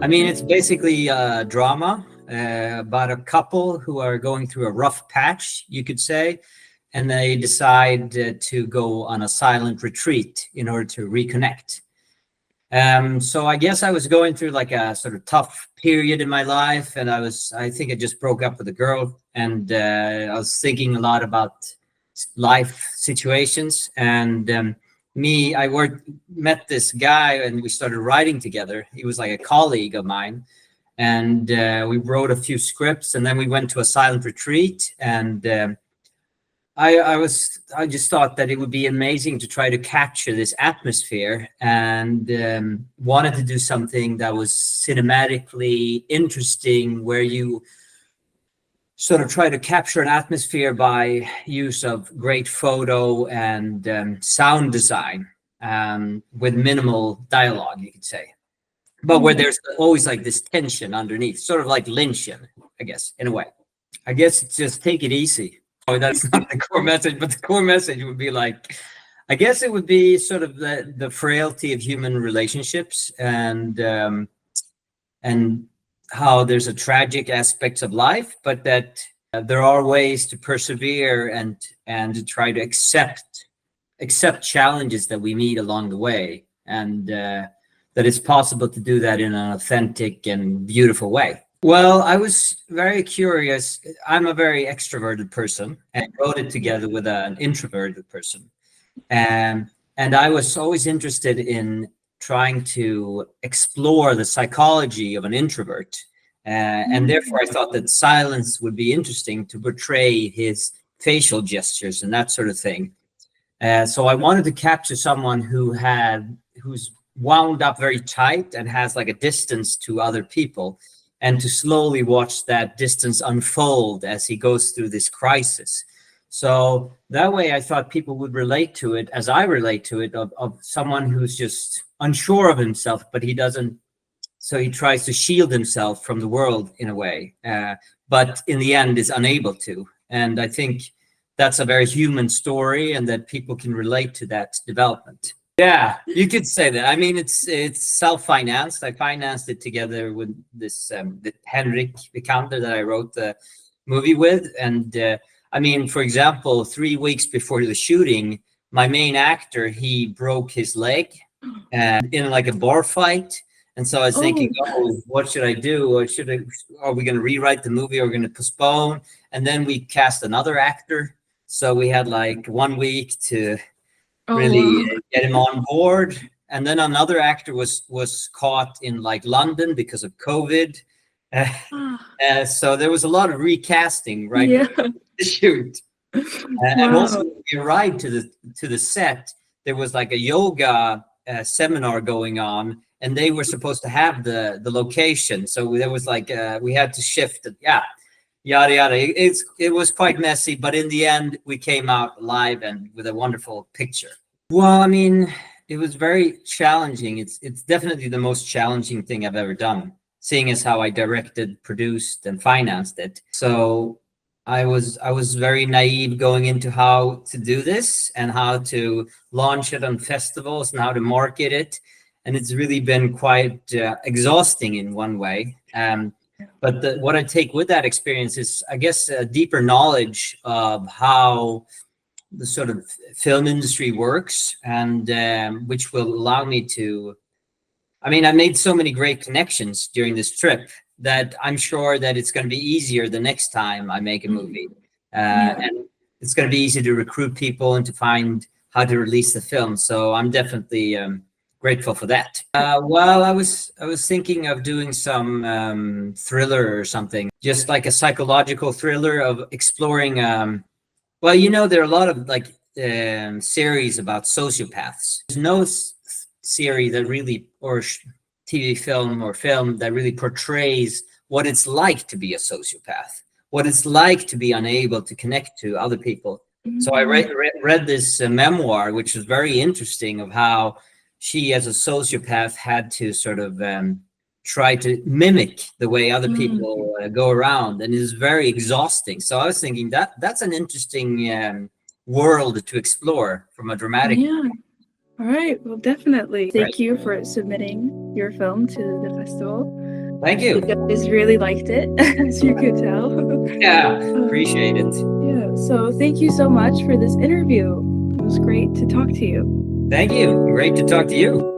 I mean, it's basically a drama about a couple who are going through a rough patch, you could say, and they decide to go on a silent retreat in order to reconnect. So I guess I was going through like a sort of tough period in my life, and I think I just broke up with a girl, and I was thinking a lot about life situations, and met this guy, and we started writing together. He was like a colleague of mine, and we wrote a few scripts, and then we went to a silent retreat, and I just thought that it would be amazing to try to capture this atmosphere, and wanted to do something that was cinematically interesting, where you sort of try to capture an atmosphere by use of great photo and sound design, with minimal dialogue, you could say, but where there's always like this tension underneath, sort of like Lynchian, I guess, in a way. I guess it's just take it easy. Oh, that's not the core message, but the core message would be like, I guess it would be sort of the frailty of human relationships, and how there's a tragic aspects of life, but that there are ways to persevere and to try to accept challenges that we meet along the way, and that it's possible to do that in an authentic and beautiful way. Well, I was very curious. I'm a very extroverted person, and I wrote it together with an introverted person. And I was always interested in trying to explore the psychology of an introvert. And therefore, I thought that silence would be interesting to portray his facial gestures and that sort of thing. So I wanted to capture someone who's wound up very tight and has like a distance to other people, and to slowly watch that distance unfold as he goes through this crisis. So that way I thought people would relate to it as I relate to it, of someone who's just unsure of himself, but he doesn't, so he tries to shield himself from the world in a way, but in the end is unable to. And I think that's a very human story, and that people can relate to that development. Yeah, you could say that. I mean, it's self-financed. I financed it together with this Henrik, the counter that I wrote the movie with. And I mean, for example, 3 weeks before the shooting, my main actor, he broke his leg in like a bar fight. And so I was thinking, oh, what should I do? Are we going to rewrite the movie? Or are we going to postpone? And then we cast another actor. So we had like 1 week to really get him on board. And then another actor was caught in like London because of COVID. So there was a lot of recasting right before the shoot. And also when we arrived to the set, there was like a yoga seminar going on, and they were supposed to have the location. So there was like we had to shift it. Yeah. Yada yada. It was quite messy, but in the end, we came out live and with a wonderful picture. Well, I mean, it was very challenging. It's definitely the most challenging thing I've ever done, seeing as how I directed, produced, and financed it. So I was very naive going into how to do this and how to launch it on festivals and how to market it, and it's really been quite exhausting in one way. But what I take with that experience is, I guess, a deeper knowledge of how the sort of film industry works, and which will allow me to, I mean, I made so many great connections during this trip that I'm sure that it's going to be easier the next time I make a movie. And it's going to be easy to recruit people and to find how to release the film. So I'm definitely grateful for that. Well, I was thinking of doing some thriller or something, just like a psychological thriller of exploring. Well, you know, there are a lot of like series about sociopaths. There's no series that really, or TV film or film that really portrays what it's like to be a sociopath, what it's like to be unable to connect to other people. So I read this memoir, which was very interesting, of how she, as a sociopath, had to sort of try to mimic the way other people go around, and it is very exhausting. So I was thinking that's an interesting world to explore from a dramatic. All right. Well, definitely. Thank Right. you for submitting your film to the festival. Thank you. You guys really liked it, as you could tell. Yeah, appreciate it. Yeah. So thank you so much for this interview. It was great to talk to you. Thank you. Great to talk to you.